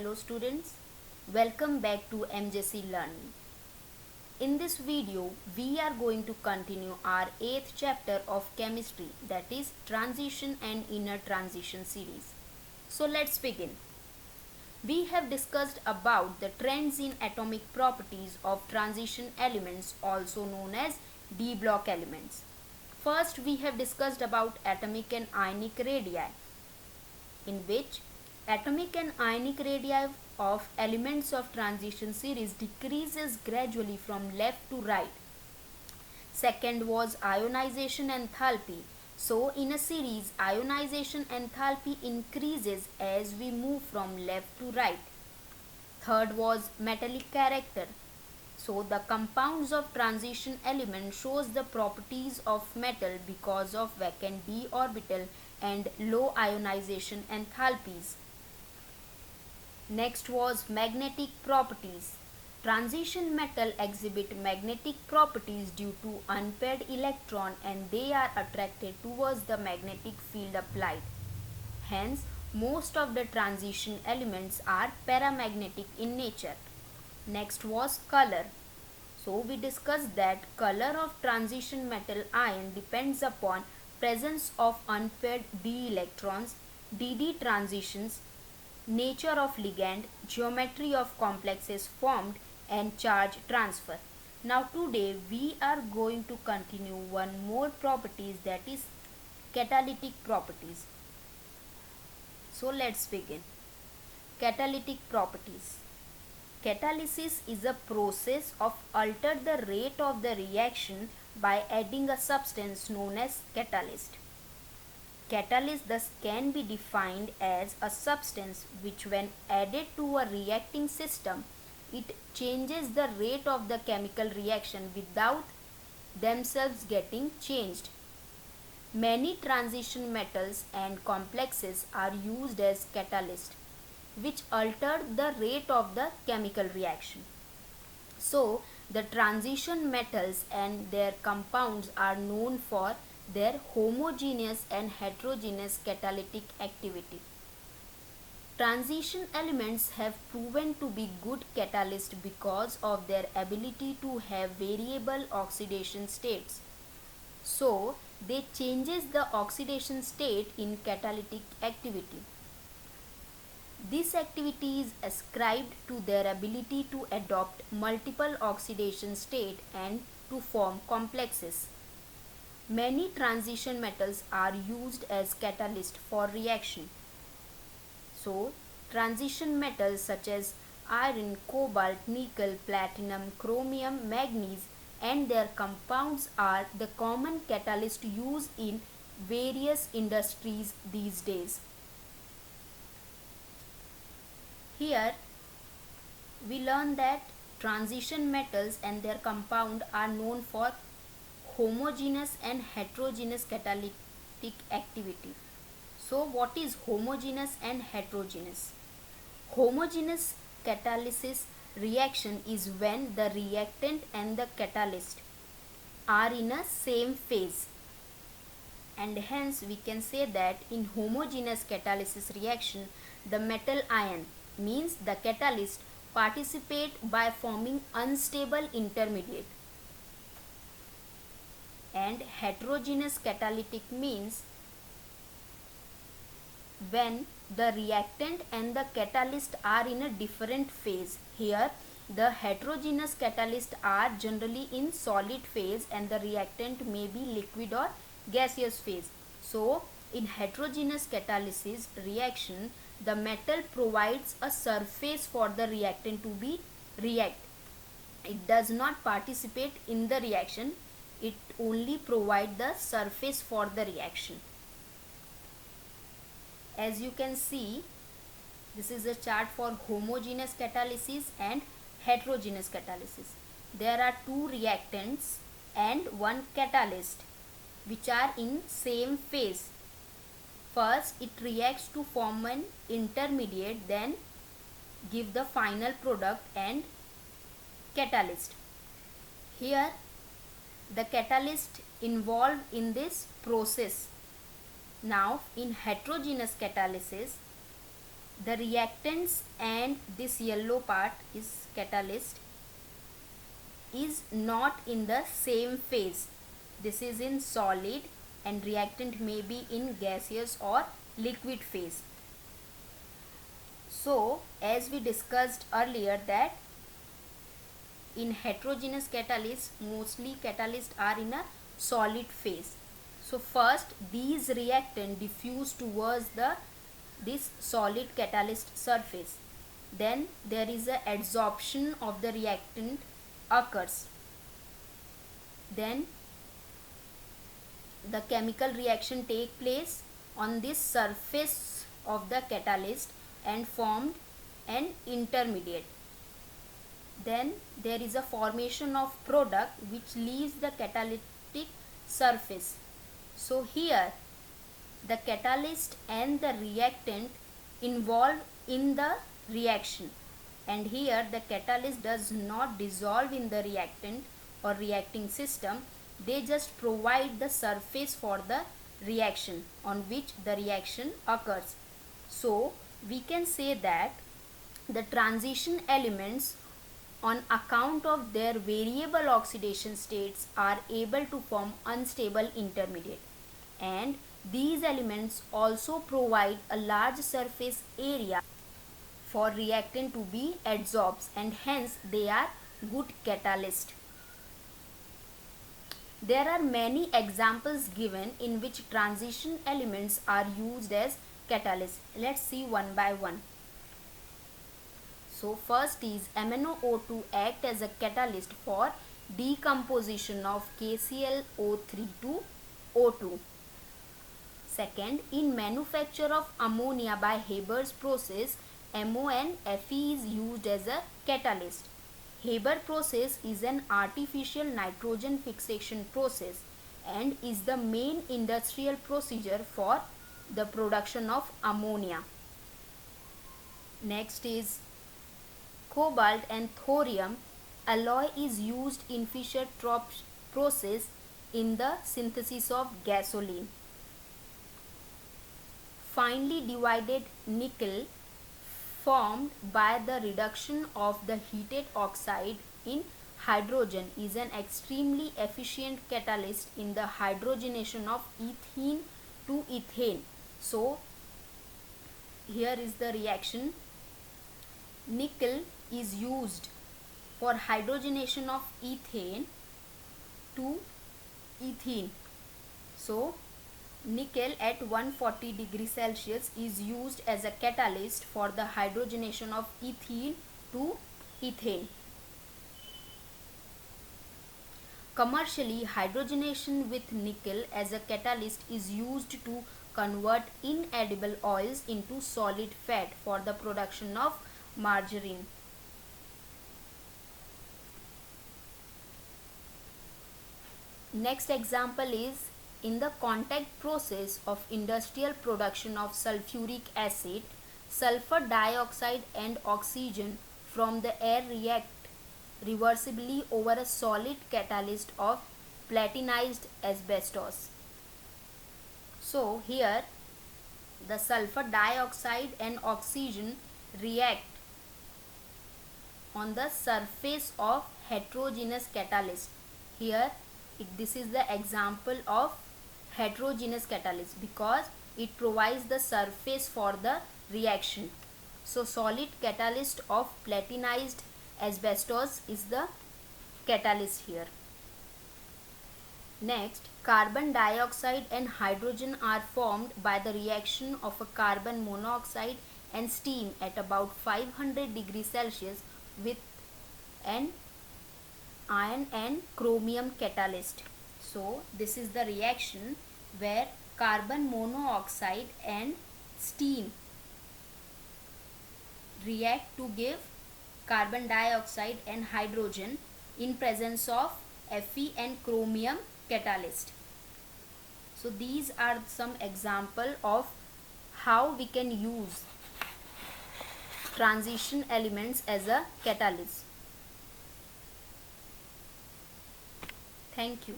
Hello students, welcome back to MJC Learning. In this video, we are going to continue our 8th chapter of chemistry, that is transition and inner transition series. So let's begin. We have discussed about the trends in atomic properties of transition elements, also known as d block elements. First, we have discussed about atomic and ionic radii, in which atomic and ionic radii of elements of transition series decreases gradually from left to right. Second was ionization enthalpy. So in a series, ionization enthalpy increases as we move from left to right. Third was metallic character. So the compounds of transition element shows the properties of metal because of vacant d orbital and low ionization enthalpies. Next was magnetic properties. Transition metal exhibit magnetic properties due to unpaired electron and they are attracted towards the magnetic field applied. Hence, most of the transition elements are paramagnetic in nature. Next was color. So we discussed that color of transition metal ion depends upon presence of unpaired d electrons, dd transitions, nature of ligand, geometry of complexes formed and charge transfer. Now today we are going to continue one more properties, that is catalytic properties. So let's begin. Catalytic properties. Catalysis is a process of alter the rate of the reaction by adding a substance known as catalyst. Catalyst thus can be defined as a substance which when added to a reacting system, it changes the rate of the chemical reaction without themselves getting changed. Many transition metals and complexes are used as catalyst, which altered the rate of the chemical reaction. So, the transition metals and their compounds are known for their homogeneous and heterogeneous catalytic activity. Transition elements have proven to be good catalysts because of their ability to have variable oxidation states. So, they changes the oxidation state in catalytic activity. This activity is ascribed to their ability to adopt multiple oxidation state and to form complexes. Many transition metals are used as catalyst for reaction. So, transition metals such as iron, cobalt, nickel, platinum, chromium, manganese and their compounds are the common catalyst used in various industries these days. Here we learn that transition metals and their compound are known for homogeneous and heterogeneous catalytic activity. So what is homogeneous and heterogeneous? Homogeneous catalysis reaction is when the reactant and the catalyst are in a same phase, and hence we can say that in homogeneous catalysis reaction the metal ion means the catalyst participate by forming unstable intermediate, and heterogeneous catalytic means when the reactant and the catalyst are in a different phase. Here the heterogeneous catalysts are generally in solid phase and the reactant may be liquid or gaseous phase. So in heterogeneous catalysis reaction the metal provides a surface for the reactant to be react. It does not participate in the reaction, it only provides the surface for the reaction. As you can see, this is a chart for homogeneous catalysis and heterogeneous catalysis. There are two reactants and one catalyst which are in same phase. First it reacts to form an intermediate, then give the final product and catalyst. Here the catalyst involved in this process. Now in heterogeneous catalysis the reactants and this yellow part is catalyst is not in the same phase. This is in solid and reactant may be in gaseous or liquid phase. So as we discussed earlier that in heterogeneous catalysts mostly catalysts are in a solid phase. So first these reactant diffuse towards this solid catalyst surface. Then there is a adsorption of the reactant occurs. Then the chemical reaction take place on this surface of the catalyst and formed an intermediate. Then there is a formation of product which leaves the catalytic surface. So here the catalyst and the reactant involved in the reaction, and here the catalyst does not dissolve in the reactant or reacting system. They just provide the surface for the reaction on which the reaction occurs. So we can say that the transition elements on account of their variable oxidation states are able to form unstable intermediate, and these elements also provide a large surface area for reactant to be adsorbed, and hence they are good catalyst. There are many examples given in which transition elements are used as catalysts. Let's see one by one. So first is MnO2 act as a catalyst for decomposition of KClO3 to O2. Second, in manufacture of ammonia by Haber's process, MON-Fe is used as a catalyst. Haber process is an artificial nitrogen fixation process and is the main industrial procedure for the production of ammonia. Next is cobalt and thorium alloy is used in Fischer-Tropsch process in the synthesis of gasoline. Finely divided nickel formed by the reduction of the heated oxide in hydrogen is an extremely efficient catalyst in the hydrogenation of ethene to ethane. So here is the reaction. Nickel is used for hydrogenation of ethane to ethene. So nickel at 140 degrees Celsius is used as a catalyst for the hydrogenation of ethene to ethane. Commercially, hydrogenation with nickel as a catalyst is used to convert inedible oils into solid fat for the production of margarine. Next example is in the contact process of industrial production of sulfuric acid, sulfur dioxide and oxygen from the air react reversibly over a solid catalyst of platinized asbestos. So here the sulfur dioxide and oxygen react on the surface of heterogeneous catalyst. Here this is the example of heterogeneous catalyst because it provides the surface for the reaction. So solid catalyst of platinized asbestos is the catalyst here. Next, carbon dioxide and hydrogen are formed by the reaction of a carbon monoxide and steam at about 500 degrees Celsius with an iron and chromium catalyst. So this is the reaction where carbon monoxide and steam react to give carbon dioxide and hydrogen in presence of Fe and chromium catalyst. So these are some example of how we can use transition elements as a catalyst. Thank you.